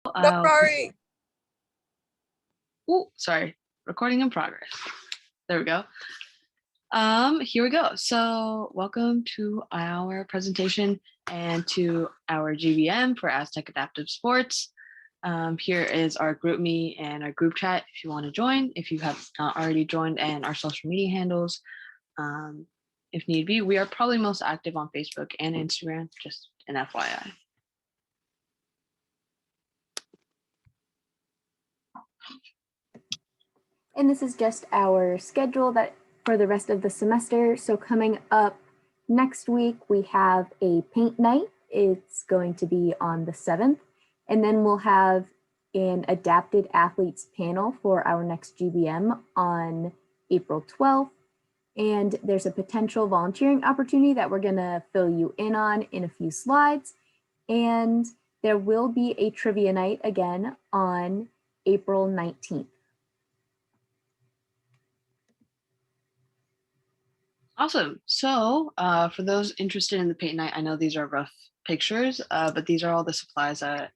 Sorry. Oh, sorry. Recording in progress. There we go. Here we go. So welcome to our presentation and to our GBM for Aztec Adaptive Sports. Here is our group me and our group chat if you want to join, if you have not already joined, and our social media handles. If need be, we are probably most active on Facebook and Instagram, just an FYI. And this is just our schedule that for the rest of the semester. So coming up next week, we have a paint night. It's going to be on the 7th. And then we'll have an adapted athletes panel for our next GBM on April 12th. And there's a potential volunteering opportunity that we're gonna fill you in on in a few slides. And there will be a trivia night again on April 19th. Awesome. So for those interested in the paint night, I know these are rough pictures, but these are all the supplies that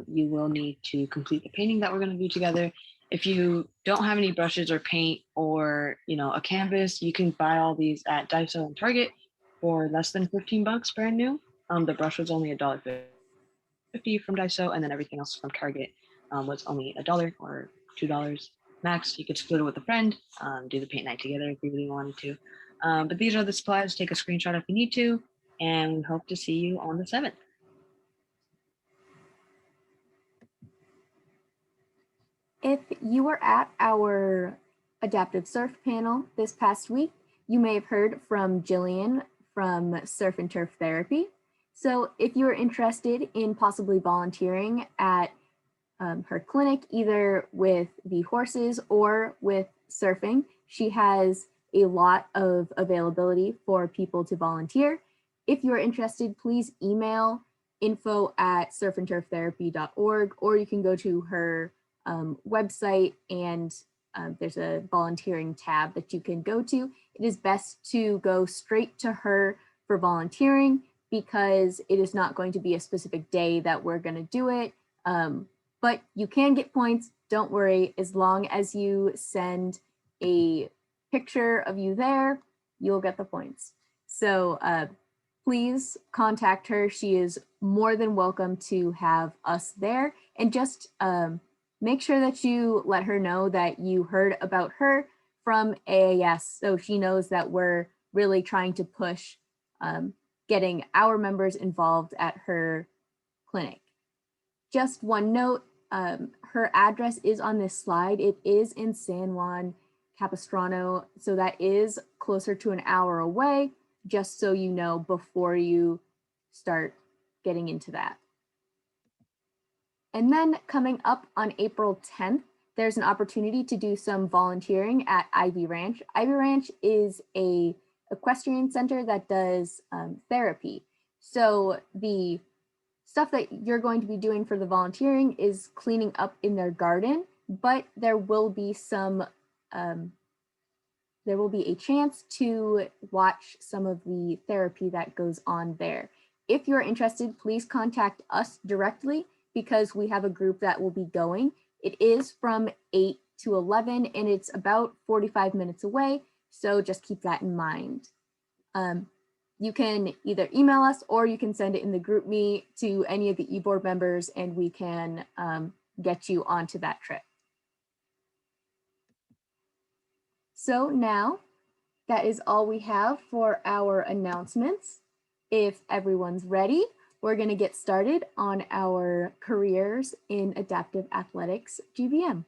you will need to complete the painting that we're going to do together. If you don't have any brushes or paint or a canvas, you can buy all these at Daiso and Target for less than $15 brand new. The brush was only $1.50 from Daiso, and then everything else from Target was only $1 or $2 max. You could split it with a friend, do the paint night together if you really wanted to. But these are the supplies. Take a screenshot if you need to, and we hope to see you on the 7th. If you were at our adaptive surf panel this past week, you may have heard from Jillian from Surf and Turf Therapy. So if you're interested in possibly volunteering at her clinic, either with the horses or with surfing, she has a lot of availability for people to volunteer. If you're interested, please email info@surfandturftherapy.org, or you can go to her website, and there's a volunteering tab that you can go to. It is best to go straight to her for volunteering because it is not going to be a specific day that we're going to do it. But you can get points, don't worry, as long as you send a picture of you there, you'll get the points. So please contact her. She is more than welcome to have us there. And just make sure that you let her know that you heard about her from AAS, so she knows that we're really trying to push getting our members involved at her clinic. Just one note, her address is on this slide. It is in San Juan Capistrano, so that is closer to an hour away, just so you know before you start getting into that. And then coming up on April 10th, there's an opportunity to do some volunteering at Ivy Ranch. Ivy Ranch is a equestrian center that does therapy. So the stuff that you're going to be doing for the volunteering is cleaning up in their garden, but there will be a chance to watch some of the therapy that goes on there. If you're interested, please contact us directly because we have a group that will be going. It is from 8 to 11 and it's about 45 minutes away, so just keep that in mind. You can either email us or you can send it in the group me to any of the eBoard members and we can get you onto that trip. So now that is all we have for our announcements. If everyone's ready, we're going to get started on our careers in adaptive athletics GBM.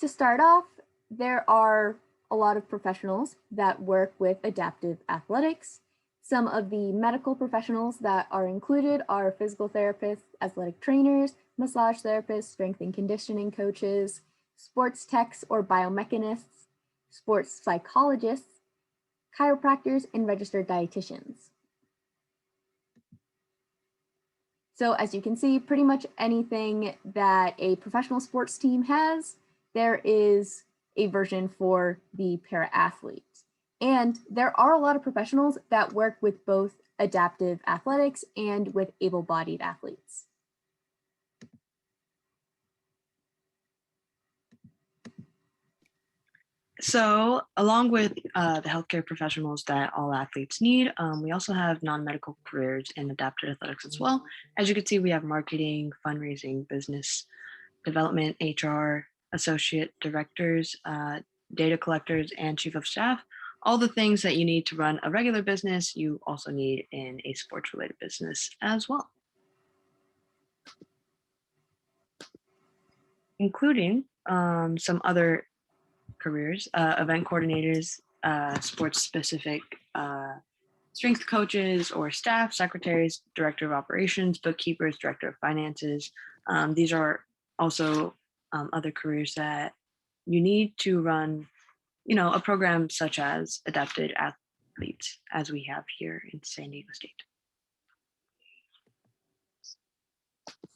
To start off, there are a lot of professionals that work with adaptive athletics. Some of the medical professionals that are included are physical therapists, athletic trainers, massage therapists, strength and conditioning coaches, sports techs or biomechanists, sports psychologists, chiropractors, and registered dietitians. So as you can see, pretty much anything that a professional sports team has, there is a version for the para-athlete. And there are a lot of professionals that work with both adaptive athletics and with able-bodied athletes. So, along with the healthcare professionals that all athletes need, we also have non-medical careers in adaptive athletics as well. As you can see, we have marketing, fundraising, business development, HR, associate directors, data collectors, and chief of staff. All the things that you need to run a regular business, you also need in a sports-related business as well, including some other careers, event coordinators, sports specific strength coaches or staff, secretaries, director of operations, bookkeepers, director of finances. These are also other careers that you need to run, a program such as Adapted Athletes, as we have here in San Diego State.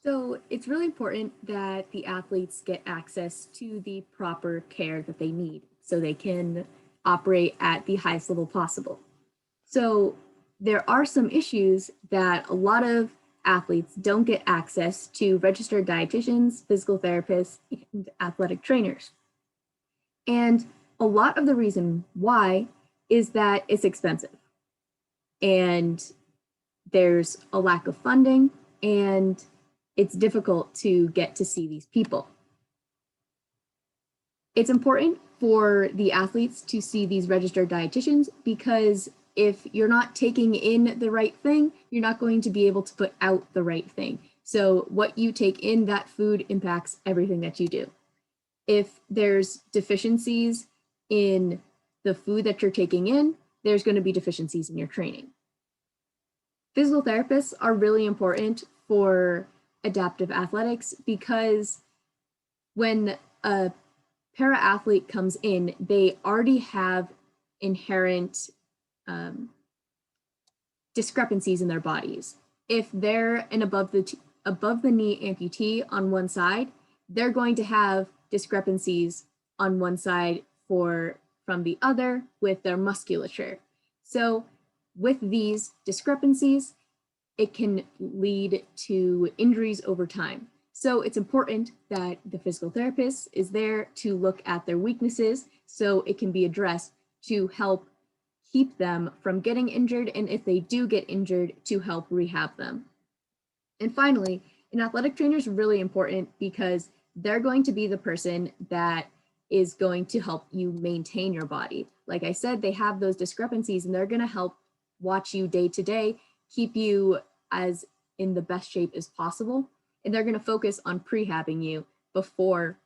So it's really important that the athletes get access to the proper care that they need so they can operate at the highest level possible. So there are some issues that a lot of athletes don't get access to registered dietitians, physical therapists, and athletic trainers. And a lot of the reason why is that it's expensive and there's a lack of funding and it's difficult to get to see these people. It's important for the athletes to see these registered dietitians because if you're not taking in the right thing, you're not going to be able to put out the right thing. So what you take in, that food impacts everything that you do. If there's deficiencies in the food that you're taking in, there's going to be deficiencies in your training. Physical therapists are really important for adaptive athletics because when a para athlete comes in, they already have inherent discrepancies in their bodies. If they're an above the knee amputee on one side, they're going to have discrepancies on one side from the other with their musculature. So with these discrepancies, it can lead to injuries over time. So it's important that the physical therapist is there to look at their weaknesses so it can be addressed to help keep them from getting injured, and if they do get injured, to help rehab them. And finally, an athletic trainer is really important because they're going to be the person that is going to help you maintain your body. Like I said, they have those discrepancies and they're going to help watch you day to day, keep you as in the best shape as possible. And they're going to focus on prehabbing you before,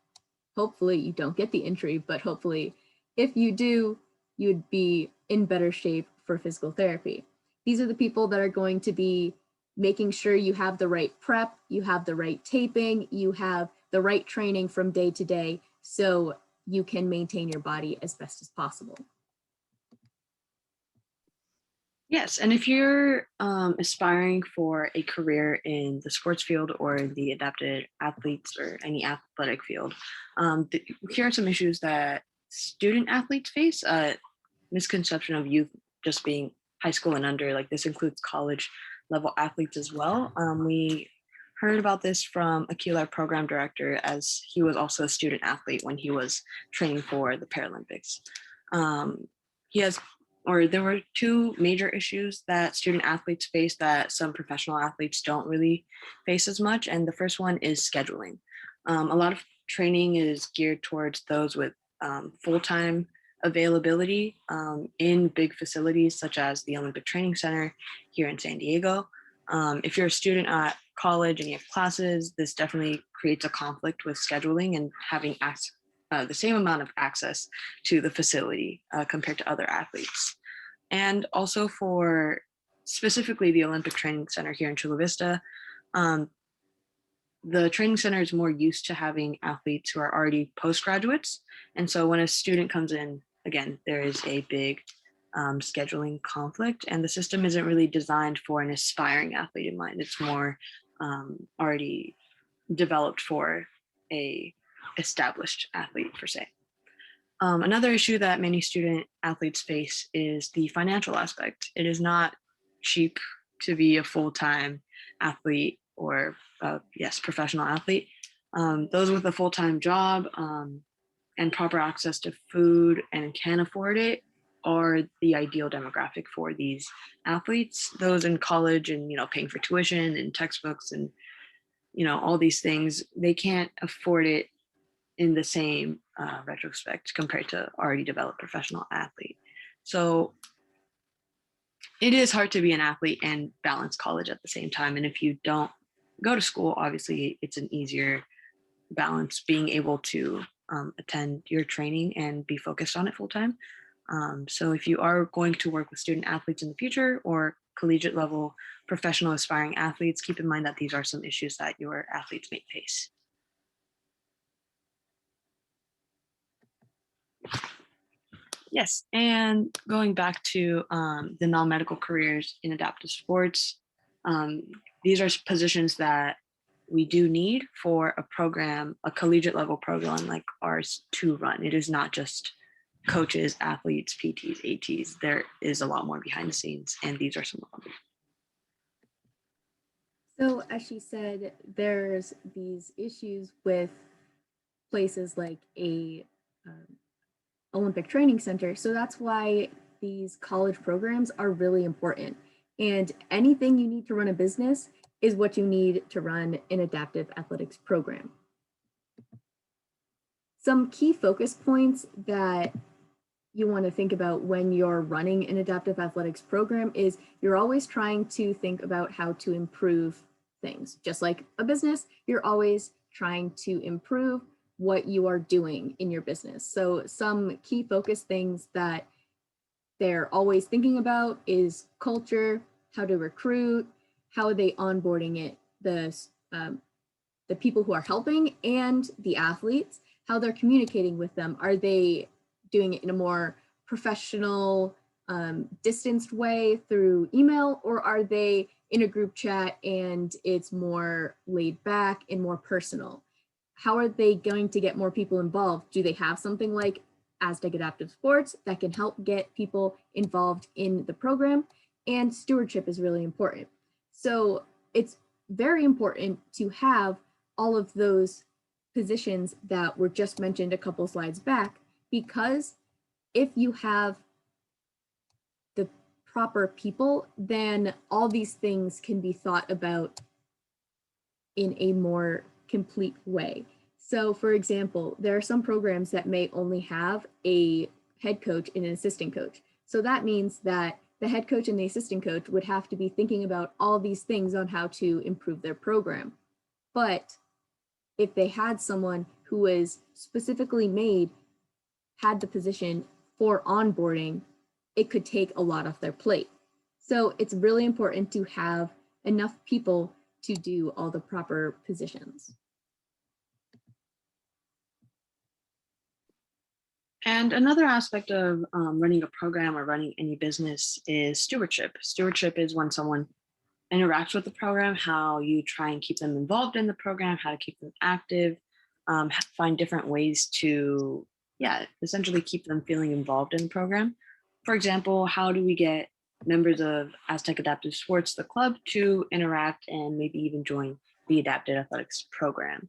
hopefully you don't get the injury, but hopefully if you do, you'd be in better shape for physical therapy. These are the people that are going to be making sure you have the right prep, you have the right taping, you have the right training from day to day so you can maintain your body as best as possible. Yes, and if you're aspiring for a career in the sports field or the adapted athletes or any athletic field, here are some issues that student athletes face. Misconception of youth just being high school and under, like this includes college level athletes as well. We heard about this from Akil, our program director, as he was also a student athlete when he was training for the Paralympics. He has there were two major issues that student athletes face that some professional athletes don't really face as much. And the first one is scheduling. A lot of training is geared towards those with full-time availability in big facilities such as the Olympic Training Center here in San Diego. If you're a student at college and you have classes, this definitely creates a conflict with scheduling and having the same amount of access to the facility compared to other athletes. And also for specifically the Olympic Training Center here in Chula Vista, the training center is more used to having athletes who are already postgraduates. And so when a student comes in, again, there is a big scheduling conflict, and the system isn't really designed for an aspiring athlete in mind. It's more already developed for a established athlete per se. Another issue that many student athletes face is the financial aspect. It is not cheap to be a full-time athlete or, yes, professional athlete. Those with a full-time job and proper access to food and can afford it are the ideal demographic for these athletes. Those in college and, paying for tuition and textbooks and, all these things, they can't afford it in the same retrospect compared to already developed professional athlete. So it is hard to be an athlete and balance college at the same time. And if you don't go to school, obviously it's an easier balance being able to attend your training and be focused on it full time. So if you are going to work with student athletes in the future or collegiate level professional aspiring athletes, keep in mind that these are some issues that your athletes may face. Yes, and going back to the non-medical careers in adaptive sports, um, these are positions that we do need for a program, a collegiate level program like ours to run. It is not just coaches, athletes, PTs, ATs. There is a lot more behind the scenes, and these are some of them. So as she said, there's these issues with places like a Olympic Training Center. So that's why these college programs are really important. And anything you need to run a business is what you need to run an adaptive athletics program. Some key focus points that you want to think about when you're running an adaptive athletics program is you're always trying to think about how to improve things. Just like a business, you're always trying to improve what you are doing in your business. So some key focus things that they're always thinking about is culture, how to recruit, how are they onboarding it, the people who are helping and the athletes, how they're communicating with them. Are they doing it in a more professional, distanced way through email, or are they in a group chat and it's more laid back and more personal? How are they going to get more people involved? Do they have something like Aztec Adaptive Sports that can help get people involved in the program? And stewardship is really important. So it's very important to have all of those positions that were just mentioned a couple slides back, because if you have the proper people, then all these things can be thought about in a more complete way. So for example, there are some programs that may only have a head coach and an assistant coach. So that means that the head coach and the assistant coach would have to be thinking about all these things on how to improve their program. But if they had someone who was specifically had the position for onboarding, it could take a lot off their plate. So it's really important to have enough people to do all the proper positions. And another aspect of running a program or running any business is stewardship. Stewardship is when someone interacts with the program, how you try and keep them involved in the program, how to keep them active, find different ways to, essentially keep them feeling involved in the program. For example, how do we get members of Aztec Adaptive Sports, the club, to interact and maybe even join the adapted athletics program?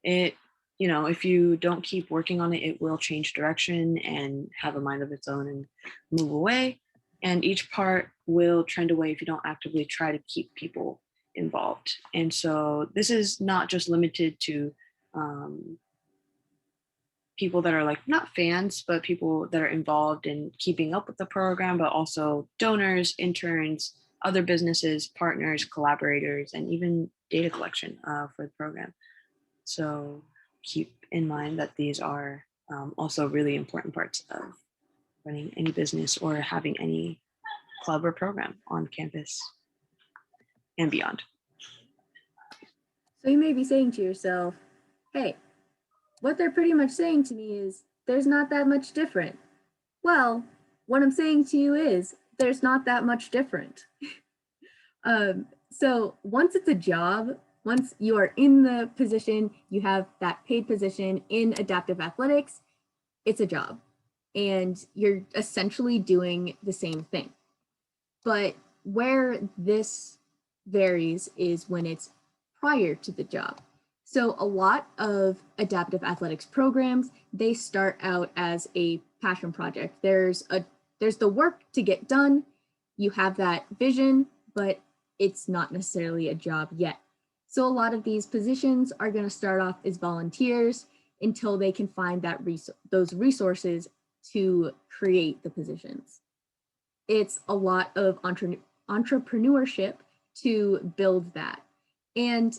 If you don't keep working on it, it will change direction and have a mind of its own and move away. And each part will trend away if you don't actively try to keep people involved. And so this is not just limited to people that are like not fans, but people that are involved in keeping up with the program, but also donors, interns, other businesses, partners, collaborators, and even data collection for the program. So keep in mind that these are also really important parts of running any business or having any club or program on campus and beyond. So you may be saying to yourself, hey, what they're pretty much saying to me is there's not that much different. Well, what I'm saying to you is there's not that much different. So once it's a job, once you are in the position, you have that paid position in adaptive athletics, it's a job and you're essentially doing the same thing. But where this varies is when it's prior to the job. So a lot of adaptive athletics programs, they start out as a passion project. There's the work to get done. You have that vision, but it's not necessarily a job yet. So a lot of these positions are going to start off as volunteers until they can find those resources to create the positions. It's a lot of entrepreneurship to build that. And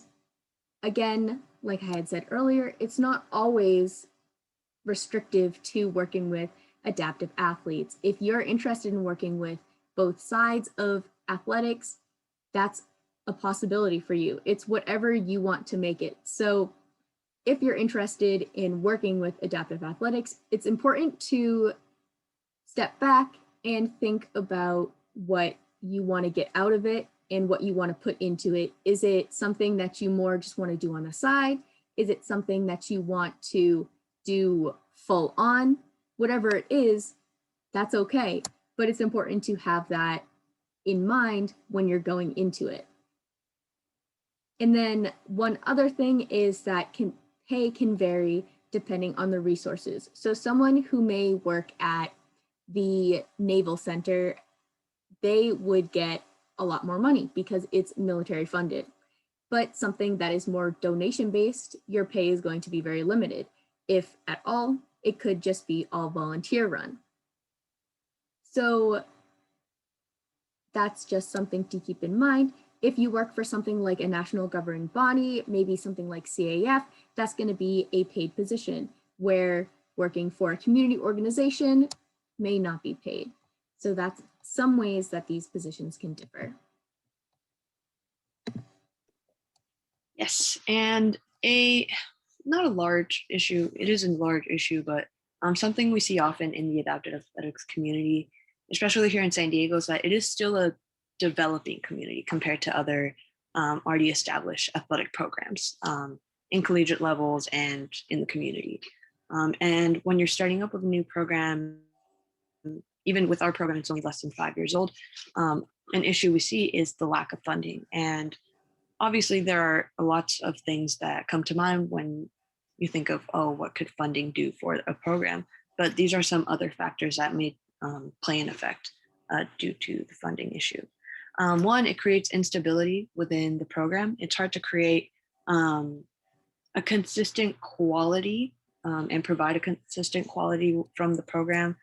again, like I had said earlier, it's not always restrictive to working with adaptive athletes. If you're interested in working with both sides of athletics, that's a possibility for you. It's whatever you want to make it. So if you're interested in working with adaptive athletics, it's important to step back and think about what you want to get out of it and what you want to put into it. Is it something that you more just want to do on the side? Is it something that you want to do full on? Whatever it is, that's okay. But it's important to have that in mind when you're going into it. And then one other thing is that pay can vary depending on the resources. So someone who may work at the Naval Center, they would get a lot more money because it's military funded. But something that is more donation based, your pay is going to be very limited. If at all, it could just be all volunteer run. So that's just something to keep in mind. If you work for something like a national governing body, maybe something like CAF, that's going to be a paid position, where working for a community organization may not be paid. So that's some ways that these positions can differ. Yes, and not a large issue, it is a large issue, but something we see often in the adaptive athletics community, especially here in San Diego, is that it is still a developing community compared to other already established athletic programs in collegiate levels and in the community. And when you're starting up with a new program, even with our program, it's only less than 5 years old, an issue we see is the lack of funding. And obviously there are lots of things that come to mind when you think of, oh, what could funding do for a program? But these are some other factors that may play an effect due to the funding issue. One, it creates instability within the program. It's hard to create a consistent quality and provide a consistent quality from the program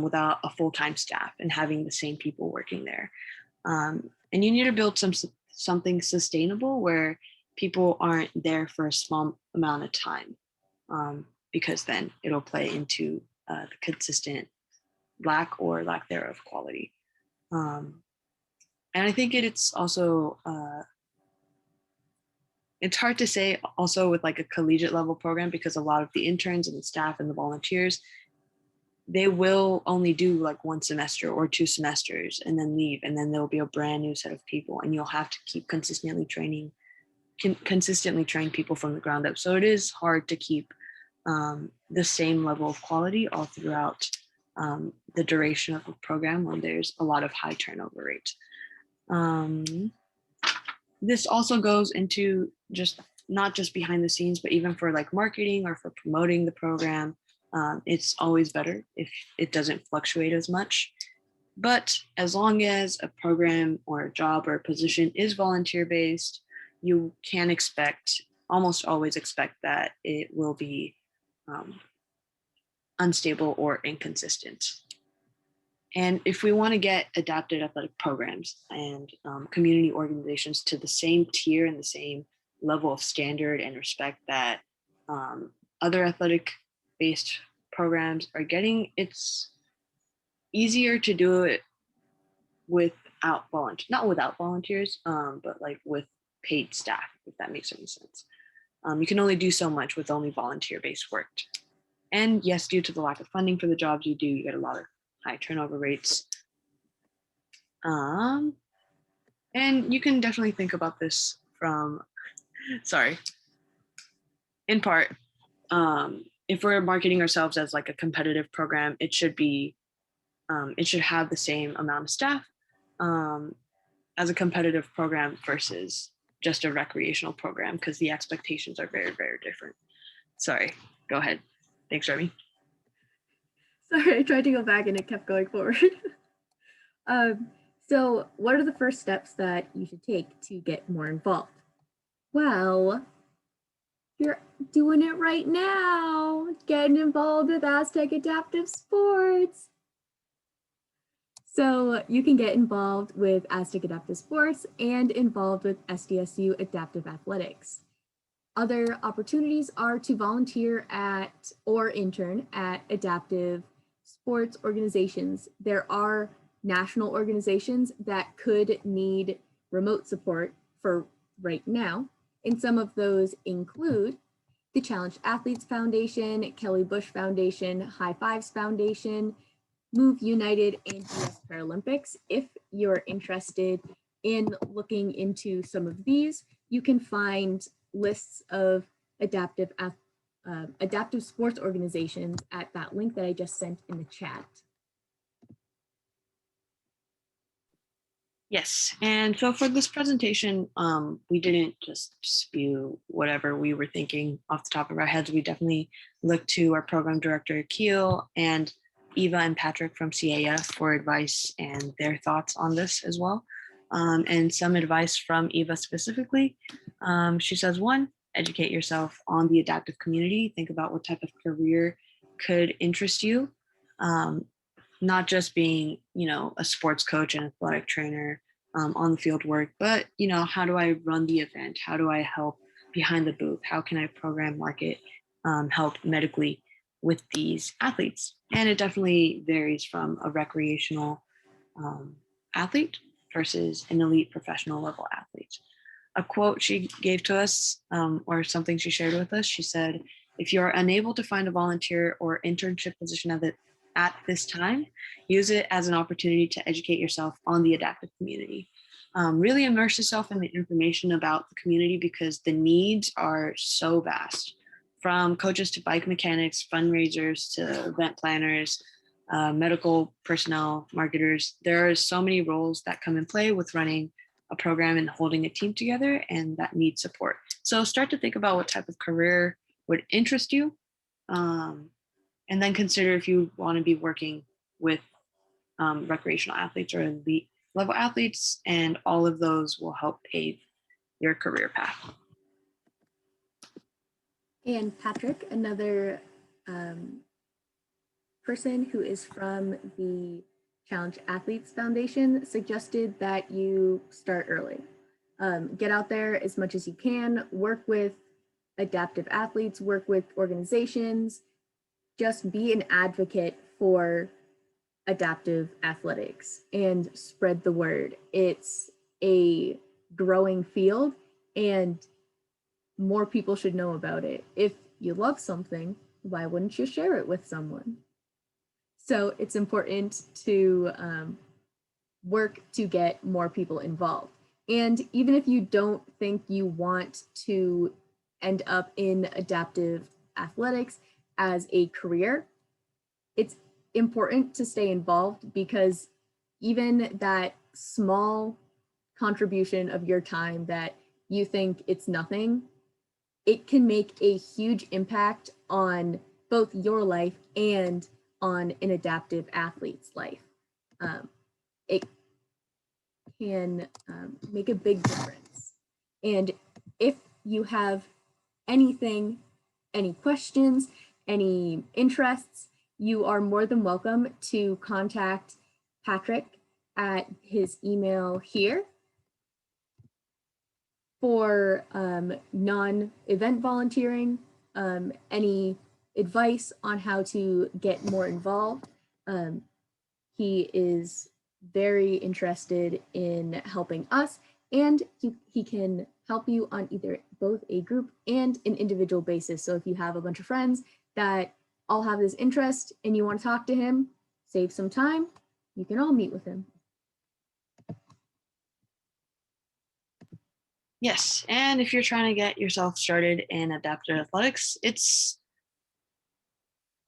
without a full-time staff and having the same people working there. And you need to build something sustainable where people aren't there for a small amount of time, because then it'll play into the consistent lack or lack thereof quality. And I think it's also, it's hard to say also with like a collegiate level program, because a lot of the interns and the staff and the volunteers, they will only do like 1 semester or 2 semesters and then leave, and then there'll be a brand new set of people, and you'll have to keep consistently train people from the ground up. So it is hard to keep the same level of quality all throughout the duration of the program when there's a lot of high turnover rates. This also goes into just not just behind the scenes, but even for like marketing or for promoting the program. It's always better if it doesn't fluctuate as much. But as long as a program or a job or a position is volunteer based, you can almost always expect that it will be unstable or inconsistent. And if we want to get adapted athletic programs and community organizations to the same tier and the same level of standard and respect that other athletic-based programs are getting, it's easier to do it not without volunteers, but like with paid staff, if that makes any sense. You can only do so much with only volunteer-based work. And yes, due to the lack of funding for the jobs you do, you get a lot of high turnover rates. And you can definitely think about this in part, if we're marketing ourselves as like a competitive program, it should be it should have the same amount of staff um, as a competitive program versus just a recreational program, because the expectations are very, very different. Sorry, go ahead. Thanks, Remy. Sorry, I tried to go back and it kept going forward. So, what are the first steps that you should take to get more involved? Well, you're doing it right now, getting involved with Aztec Adaptive Sports. So you can get involved with Aztec Adaptive Sports and involved with SDSU Adaptive Athletics. Other opportunities are to volunteer at or intern at adaptive sports organizations. There are national organizations that could need remote support for right now, and some of those include the Challenged Athletes Foundation, Kelly Bush Foundation, High Fives Foundation, Move United, and US Paralympics. If you're interested in looking into some of these, you can find lists of adaptive sports organizations at that link that I just sent in the chat. Yes, and so for this presentation, we didn't just spew whatever we were thinking off the top of our heads. We definitely looked to our program director, Keel, and Eva and Patrick from CAF for advice and their thoughts on this as well. And some advice from Eva specifically. She says, one, educate yourself on the adaptive community. Think about what type of career could interest you. Not just being, a sports coach and athletic trainer on the field work, but, how do I run the event? How do I help behind the booth? How can I program, market, help medically with these athletes? And it definitely varies from a recreational athlete versus an elite professional level athlete. A quote she gave to us, or something she shared with us, she said, if you are unable to find a volunteer or internship position at this time, use it as an opportunity to educate yourself on the adaptive community. Really immerse yourself in the information about the community, because the needs are so vast, from coaches to bike mechanics, fundraisers to event planners, medical personnel, marketers. There are so many roles that come in play with running a program and holding a team together, and that needs support. So start to think about what type of career would interest you. And then consider if you want to be working with recreational athletes or elite level athletes, and all of those will help pave your career path. And Patrick, another person who is from the Challenge Athletes Foundation, suggested that you start early. Get out there as much as you can, work with adaptive athletes, work with organizations, just be an advocate for adaptive athletics and spread the word. It's a growing field and more people should know about it. If you love something, why wouldn't you share it with someone? So it's important to work to get more people involved. And even if you don't think you want to end up in adaptive athletics as a career, it's important to stay involved, because even that small contribution of your time that you think it's nothing, it can make a huge impact on both your life and on an adaptive athlete's life. It can make a big difference. And if you have anything, any questions, any interests, you are more than welcome to contact Patrick at his email here. For non-event volunteering, any advice on how to get more involved, he is very interested in helping us, and he can help you on either both a group and an individual basis. So if you have a bunch of friends that all have this interest and you want to talk to him, save some time, you can all meet with him. Yes, and if you're trying to get yourself started in adaptive athletics, it's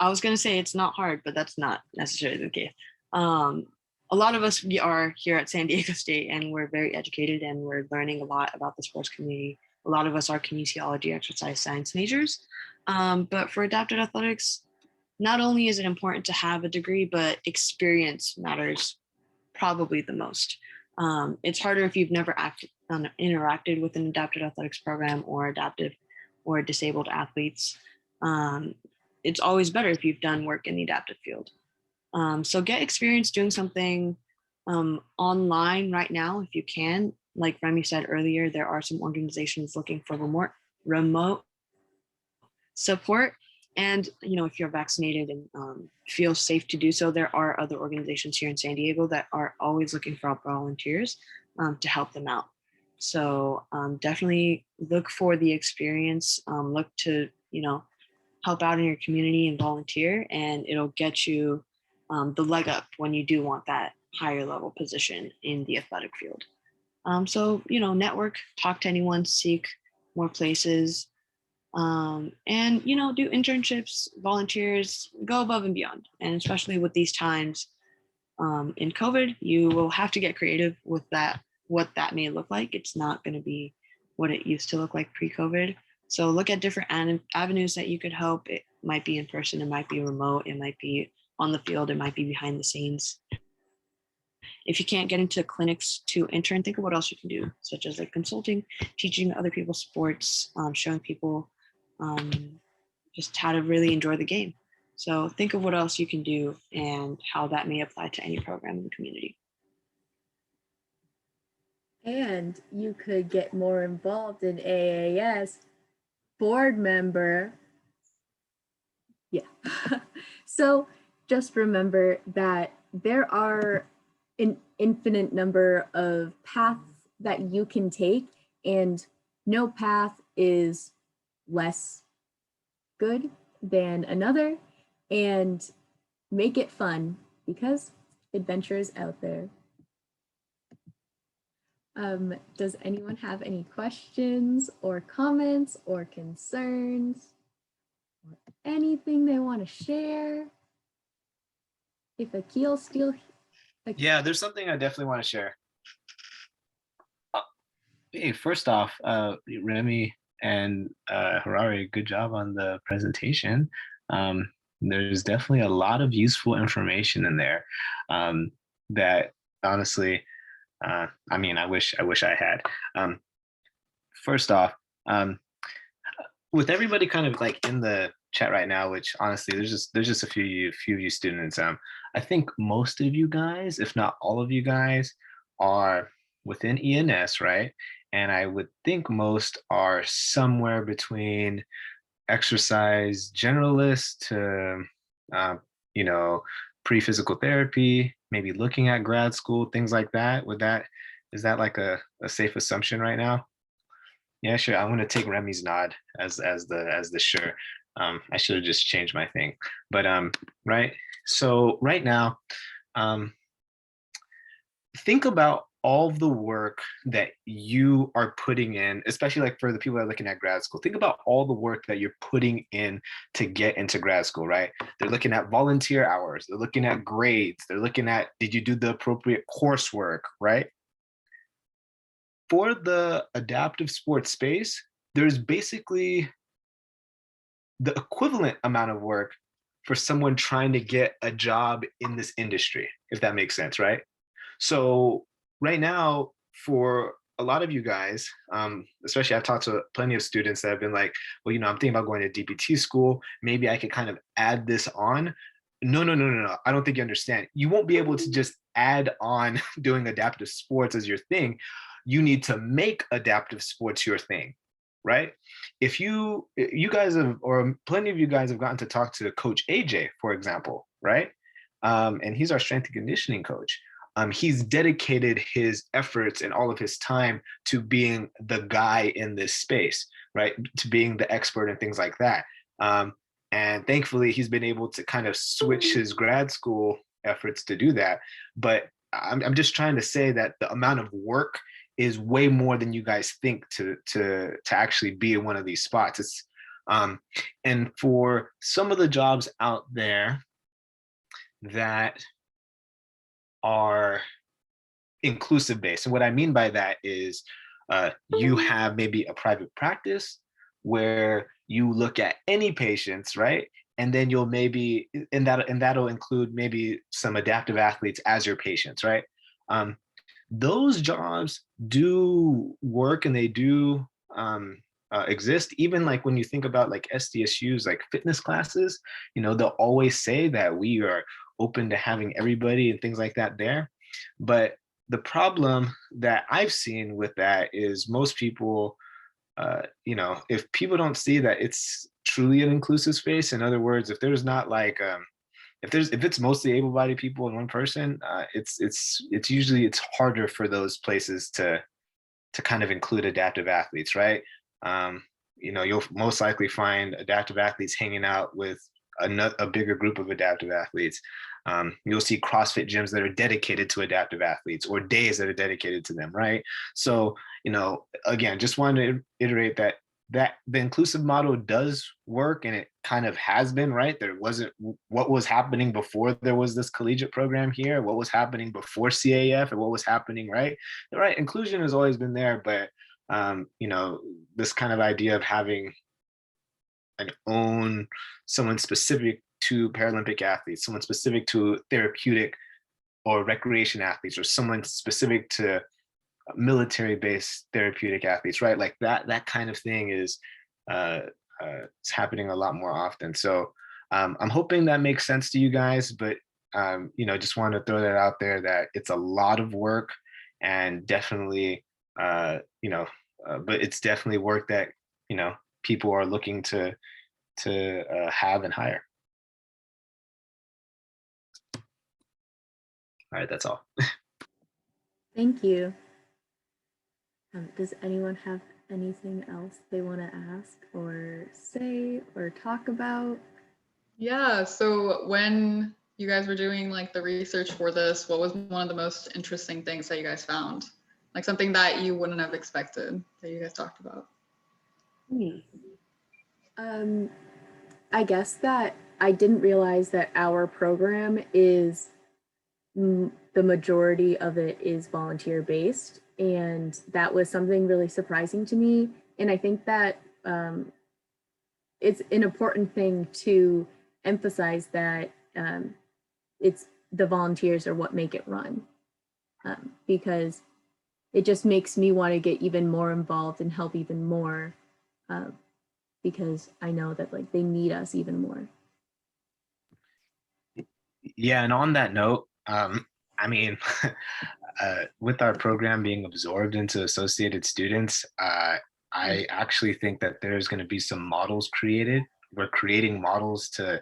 I was going to say it's not hard, but that's not necessarily the case. Um, a lot of us we are here at San Diego State, and we're very educated, and we're learning a lot about the sports community. A lot of us are kinesiology, exercise science majors. But for adaptive athletics, not only is it important to have a degree, but experience matters probably the most. It's harder if you've never interacted with an adaptive athletics program or adaptive or disabled athletes. Um, it's always better if you've done work in the adaptive field. So get experience doing something online right now if you can. Like Remy said earlier, there are some organizations looking for remote support. And if you're vaccinated and feel safe to do so, there are other organizations here in San Diego that are always looking for volunteers to help them out. So definitely look for the experience. Look to help out in your community and volunteer, and it'll get you the leg up when you do want that higher level position in the athletic field. So network, talk to anyone, seek more places, and do internships, volunteers, go above and beyond. And especially with these times in COVID, you will have to get creative with that, what that may look like. It's not going to be what it used to look like pre-COVID. So look at different avenues that you could help. It might be in person, it might be remote, it might be on the field, it might be behind the scenes. If you can't get into clinics to intern, think of what else you can do, such as like consulting, teaching other people sports, showing people just how to really enjoy the game. So think of what else you can do and how that may apply to any program in the community. And you could get more involved in AAS, board member. Yeah. So just remember that there are an infinite number of paths that you can take, and no path is less good than another, and make it fun because adventure is out there. Does anyone have any questions or comments or concerns or anything they want to share? If Akil still, Yeah, there's something I definitely want to share. Hey, first off, Remy and Harari, good job on the presentation. There's definitely a lot of useful information in there that honestly, I wish I had. First off, with everybody kind of like in the chat right now, which honestly, there's just a few of you students. I think most of you guys, if not all of you guys, are within ENS, right? And I would think most are somewhere between exercise generalist to, pre-physical therapy, maybe looking at grad school, things like that. Is that like a safe assumption right now? Yeah, sure. I'm gonna take Remy's nod as the sure. I should have just changed my thing, but right. So right now, think about all of the work that you are putting in, especially like for the people that are looking at grad school. Think about all the work that you're putting in to get into grad school, right? They're looking at volunteer hours, they're looking at grades, they're looking at, did you do the appropriate coursework, right? For the adaptive sports space, there's basically the equivalent amount of work for someone trying to get a job in this industry, if that makes sense, right? So right now, for a lot of you guys, especially I've talked to plenty of students that have been like, well, I'm thinking about going to DPT school. Maybe I could kind of add this on. No. I don't think you understand. You won't be able to just add on doing adaptive sports as your thing. You need to make adaptive sports your thing, right? If you guys have, or plenty of you guys have gotten to talk to Coach AJ, for example, right? And he's our strength and conditioning coach. He's dedicated his efforts and all of his time to being the guy in this space, right? To being the expert and things like that. And thankfully, he's been able to kind of switch his grad school efforts to do that. But I'm just trying to say that the amount of work is way more than you guys think to actually be in one of these spots. And for some of the jobs out there that are inclusive based, and what I mean by that is you have maybe a private practice where you look at any patients, right? And then you'll maybe, and that'll include maybe some adaptive athletes as your patients, right? Um, those jobs do work and they do exist. Even like when you think about like SDSU's like fitness classes, you know, they'll always say that we are open to having everybody and things like that there. But the problem that I've seen with that is most people, you know, if people don't see that it's truly an inclusive space, in other words, if there's not like if it's mostly able-bodied people in one person, it's usually it's harder for those places to kind of include adaptive athletes, right? Um, you know, you'll most likely find adaptive athletes hanging out with a bigger group of adaptive athletes. You'll see CrossFit gyms that are dedicated to adaptive athletes or days that are dedicated to them, right? So, you know, again, just wanted to iterate that the inclusive model does work and it kind of has been, right? There wasn't what was happening before there was this collegiate program here, what was happening before CAF and what was happening, right? Right. Inclusion has always been there, but you know, this kind of idea of having an own someone specific to Paralympic athletes, someone specific to therapeutic or recreation athletes, or someone specific to military-based therapeutic athletes, right? Like that kind of thing uh, is happening a lot more often. So I'm hoping that makes sense to you guys, but you know, just want to throw that out there that it's a lot of work and definitely, you know, but it's definitely work that, you know, people are looking to have and hire. All right, that's all. Thank you. Does anyone have anything else they want to ask or say or talk about? Yeah, so when you guys were doing like the research for this, what was one of the most interesting things that you guys found? Like something that you wouldn't have expected that you guys talked about? Um, I guess that I didn't realize that our program is the majority of it is volunteer based. And that was something really surprising to me. And I think that it's an important thing to emphasize that it's the volunteers are what make it run, because it just makes me want to get even more involved and help even more, because I know that like they need us even more. Yeah, and on that note, I mean, with our program being absorbed into associated students, I actually think that there's going to be some models created. We're creating models to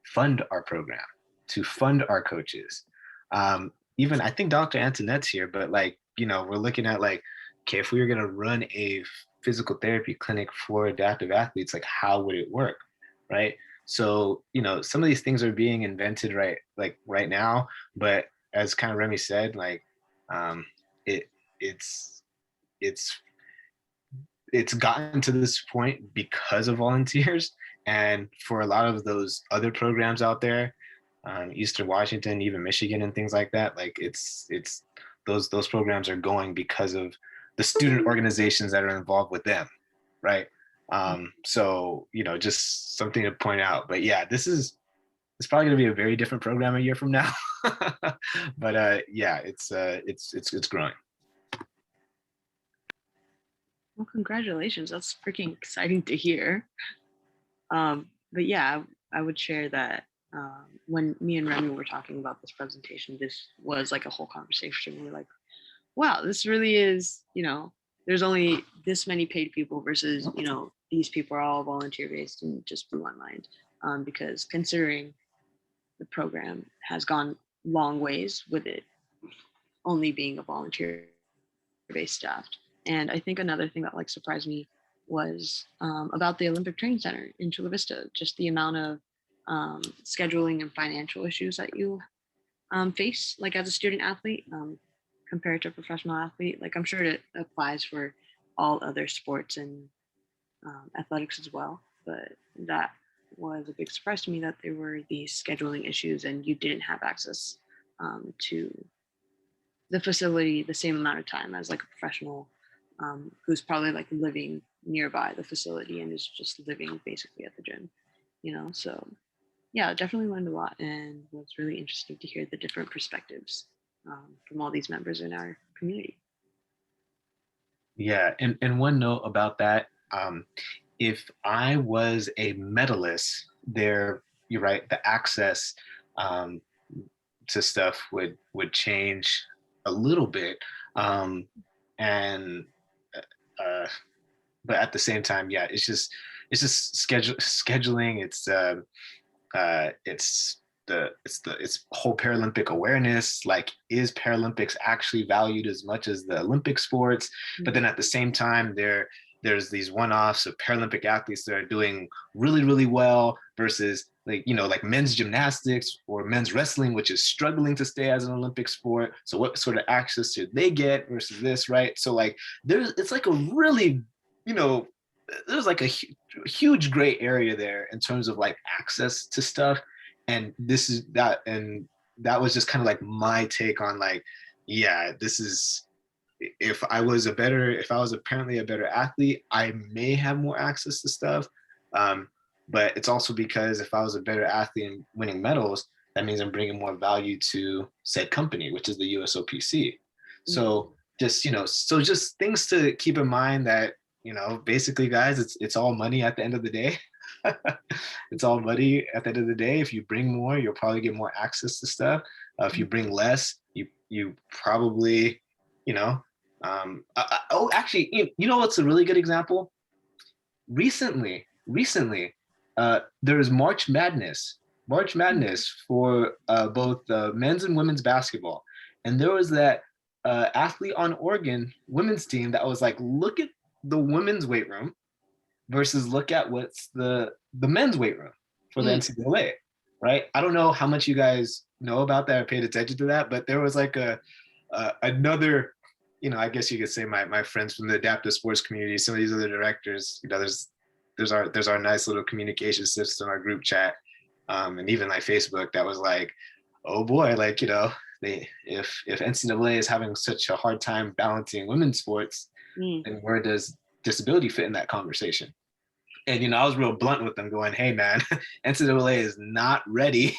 fund our program, to fund our coaches. Even I think Dr. Antonette's here, but like, you know, we're looking at like, okay, if we were going to run a physical therapy clinic for adaptive athletes, like how would it work, right? So, you know, some of these things are being invented right now, but as kind of Remy said, like um, it it's it's it's gotten to this point because of volunteers, and for a lot of those other programs out there, Eastern Washington, even Michigan, and things like that, like it's those programs are going because of the student organizations that are involved with them, right? So you know, just something to point out. But yeah, it's probably going to be a very different program a year from now. But yeah, it's growing. Well, congratulations. That's freaking exciting to hear. But yeah, I would share that when me and Remy were talking about this presentation, this was like a whole conversation. We were like, wow, this really is, you know, there's only this many paid people versus, you know, these people are all volunteer based and just blew my mind. Because considering the program has gone long ways with it only being a volunteer based staff. And I think another thing that like surprised me was about the Olympic Training Center in Chula Vista, just the amount of scheduling and financial issues that you face like as a student athlete compared to a professional athlete. Like I'm sure it applies for all other sports and athletics as well. but that was a big surprise to me that there were these scheduling issues and you didn't have access to the facility the same amount of time as like a professional who's probably like living nearby the facility and is just living basically at the gym, you know? So yeah, definitely learned a lot and was really interesting to hear the different perspectives from all these members in our community. Yeah, and one note about that, if I was a medalist, there, you're right, the access um, to stuff would change a little bit, and but at the same time, yeah, it's just scheduling. It's whole Paralympic awareness. Like, is Paralympics actually valued as much as the Olympic sports? But then at the same time, there's these one-offs of Paralympic athletes that are doing really, really well versus like men's gymnastics or men's wrestling, which is struggling to stay as an Olympic sport. So what sort of access should they get versus this, right? So like it's like a really, there's like a huge gray area there in terms of like access to stuff. And that was just kind of like my take on like, yeah, this is, if I was apparently a better athlete, I may have more access to stuff. But it's also because if I was a better athlete and winning medals, that means I'm bringing more value to said company, which is the USOPC. So just things to keep in mind that, basically, guys, it's all money at the end of the day. It's all money at the end of the day. If you bring more, you'll probably get more access to stuff. If you bring less, you probably, actually, you know what's a really good example? Recently, there is March Madness for both men's and women's basketball, and there was that athlete on Oregon women's team that was like, look at the women's weight room versus look at what's the men's weight room for the NCAA, right? I don't know how much you guys know about that or paid attention to that, but there was like another, I guess you could say my friends from the adaptive sports community, some of these other directors, there's our nice little communication system, our group chat, and even like Facebook, that was like, oh boy, like, if NCAA is having such a hard time balancing women's sports, then where does disability fit in that conversation? And I was real blunt with them, going, hey man, NCAA is not ready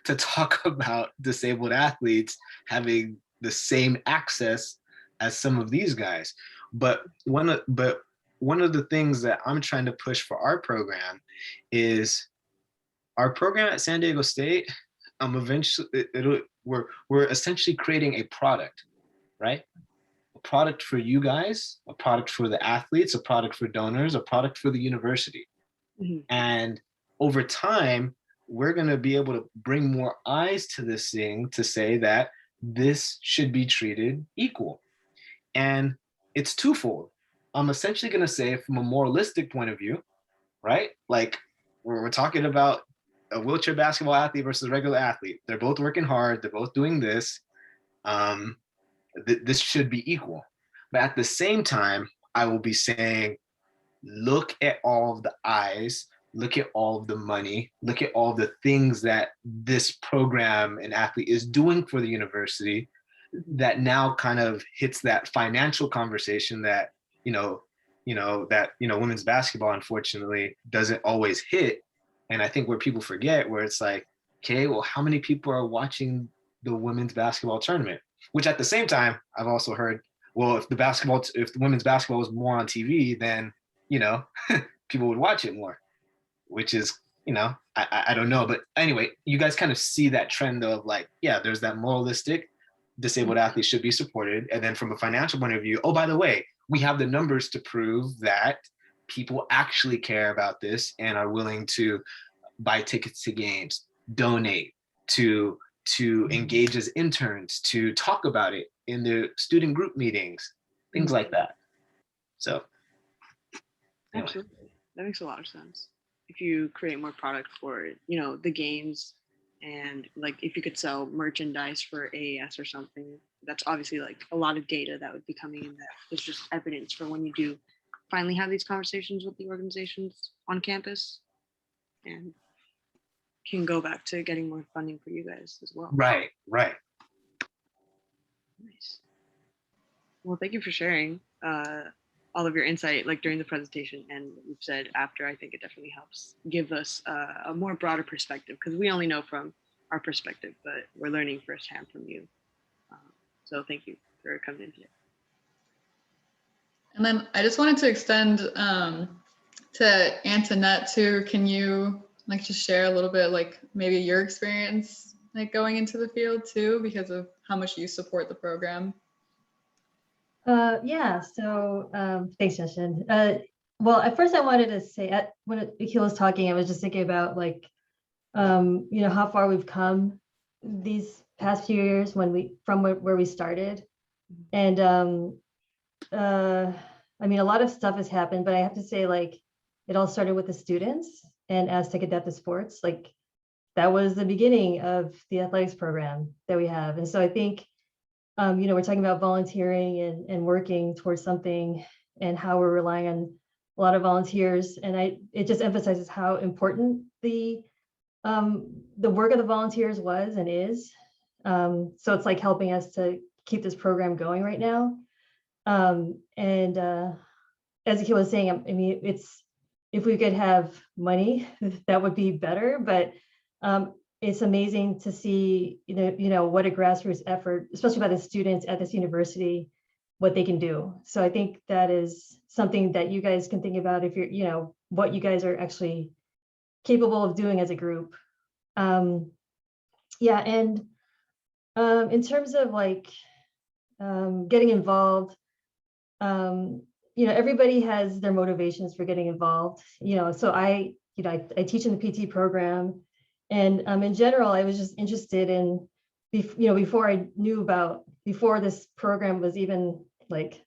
to talk about disabled athletes having the same access as some of these guys. But one of the things that I'm trying to push for our program is our program at San Diego State. Eventually, we're essentially creating a product, right? A product for you guys, a product for the athletes, a product for donors, a product for the university. And over time, we're going to be able to bring more eyes to this thing to say that this should be treated equal. And it's twofold. I'm essentially going to say, from a moralistic point of view, right? Like, we're talking about a wheelchair basketball athlete versus a regular athlete. They're both working hard. They're both doing this. This should be equal. But at the same time, I will be saying, look at all of the eyes, look at all of the money, look at all the things that this program and athlete is doing for the university, that now kind of hits that financial conversation that, women's basketball unfortunately doesn't always hit. And I think where people forget, where it's like, okay, well, how many people are watching the women's basketball tournament? Which at the same time, I've also heard, well, if the women's basketball was more on TV, then, people would watch it more, which is, I don't know. But anyway, you guys kind of see that trend of like, yeah, there's that moralistic, disabled athletes should be supported. And then from a financial point of view, oh, by the way, we have the numbers to prove that people actually care about this and are willing to buy tickets to games, donate, to engage as interns, to talk about it in the student group meetings, things like that. So anyway. Absolutely. That makes a lot of sense. If you create more product for, the games, and like if you could sell merchandise for AAS or something, that's obviously like a lot of data that would be coming in that is just evidence for when you do finally have these conversations with the organizations on campus and can go back to getting more funding for you guys as well. Right, right. Nice. Well, thank you for sharing all of your insight, like during the presentation and what you've said after. I think it definitely helps give us a more broader perspective, because we only know from our perspective, but we're learning firsthand from you. So thank you for coming in today. And then I just wanted to extend to Antoinette too. Can you like just share a little bit, like maybe your experience like going into the field too, because of how much you support the program? Yeah, so thanks, Justin. Well, at first I wanted to say, when Akil was talking, I was just thinking about like, you know, how far we've come these past few years from where we started. And I mean, a lot of stuff has happened, but I have to say, like, it all started with the students and Aztec Adaptive Sports. Like, that was the beginning of the athletics program that we have. And so I think, you know, we're talking about volunteering and working towards something and how we're relying on a lot of volunteers. And it just emphasizes how important the work of the volunteers was and is. So it's like helping us to keep this program going right now. And as Akil was saying, I mean, if we could have money, that would be better. But it's amazing to see, you know, what a grassroots effort, especially by the students at this university, what they can do. So I think that is something that you guys can think about if you're, you know, what you guys are actually capable of doing as a group. Yeah, and in terms of like getting involved, you know, everybody has their motivations for getting involved. You know, so I teach in the PT program, and in general, I was just interested in, you know, before this program was even like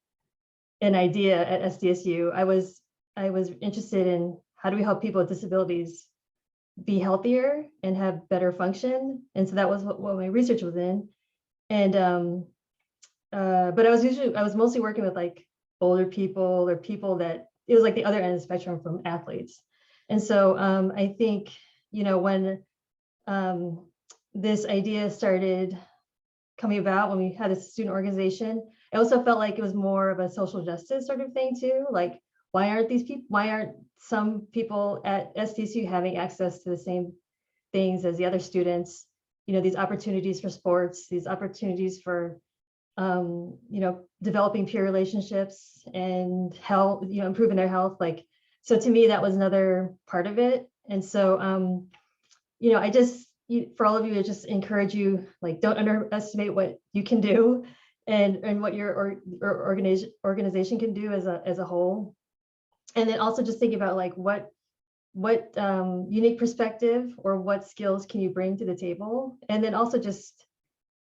an idea at SDSU, I was interested in how do we help people with disabilities be healthier and have better function. And so that was what my research was in. And but I was mostly working with like older people or people that it was like the other end of the spectrum from athletes. And so I think, you know, when this idea started coming about, when we had a student organization, I also felt like it was more of a social justice sort of thing too. Like, why aren't some people at SDSU having access to the same things as the other students? You know, these opportunities for sports, these opportunities for, you know, developing peer relationships and health, you know, improving their health. Like, so to me, that was another part of it. And so, you know, for all of you, I just encourage you, like, don't underestimate what you can do and what your organization can do as a whole. And then also just think about like what unique perspective or what skills can you bring to the table? And then also just,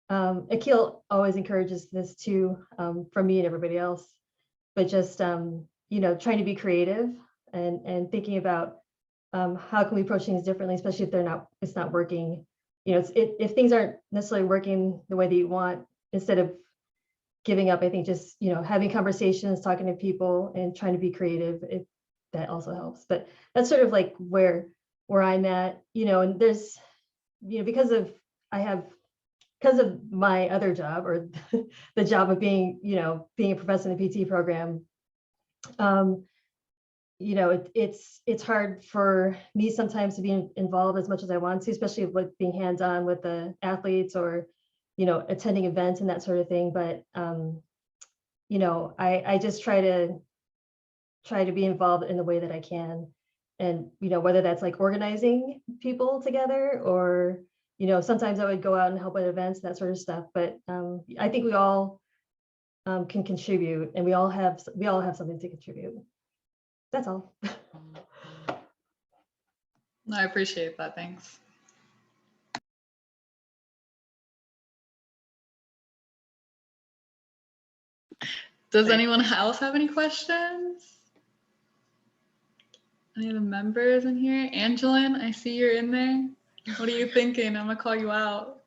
Akil always encourages this too, from me and everybody else, but just, you know, trying to be creative and thinking about how can we approach things differently, especially if it's not working. You know, if things aren't necessarily working the way that you want, instead of giving up, I think just, you know, having conversations, talking to people and trying to be creative, that also helps. But that's sort of like where I'm at, you know, and there's, you know, because of my other job, or the job of being a professor in the PT program, you know, it's hard for me sometimes to be involved as much as I want to, especially with being hands-on with the athletes or, you know, attending events and that sort of thing. But, you know, I just try to be involved in the way that I can. And, you know, whether that's like organizing people together or, you know, sometimes I would go out and help at events, that sort of stuff. But I think we all can contribute, and we all have something to contribute. That's all. No, I appreciate that. Thanks. Does anyone else have any questions? Any of the members in here? Angeline, I see you're in there. What are you thinking? I'm gonna call you out.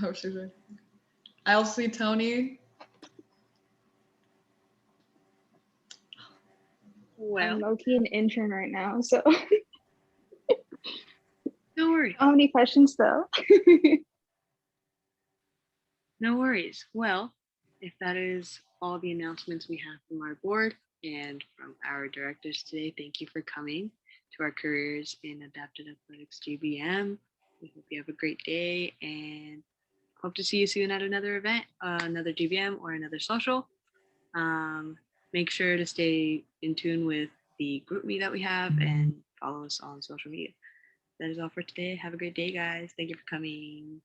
Oh, she's right. I also see Tony. Well, I'm low-key an intern right now, so no worries. how many questions though? No worries. Well, if that is all the announcements we have from our board and from our directors today, thank you for coming to our Careers in Adapted Athletics GBM. We hope you have a great day and hope to see you soon at another event, another GBM or another social. Make sure to stay in tune with the group me that we have and follow us on social media. That is all for today. Have a great day, guys. Thank you for coming.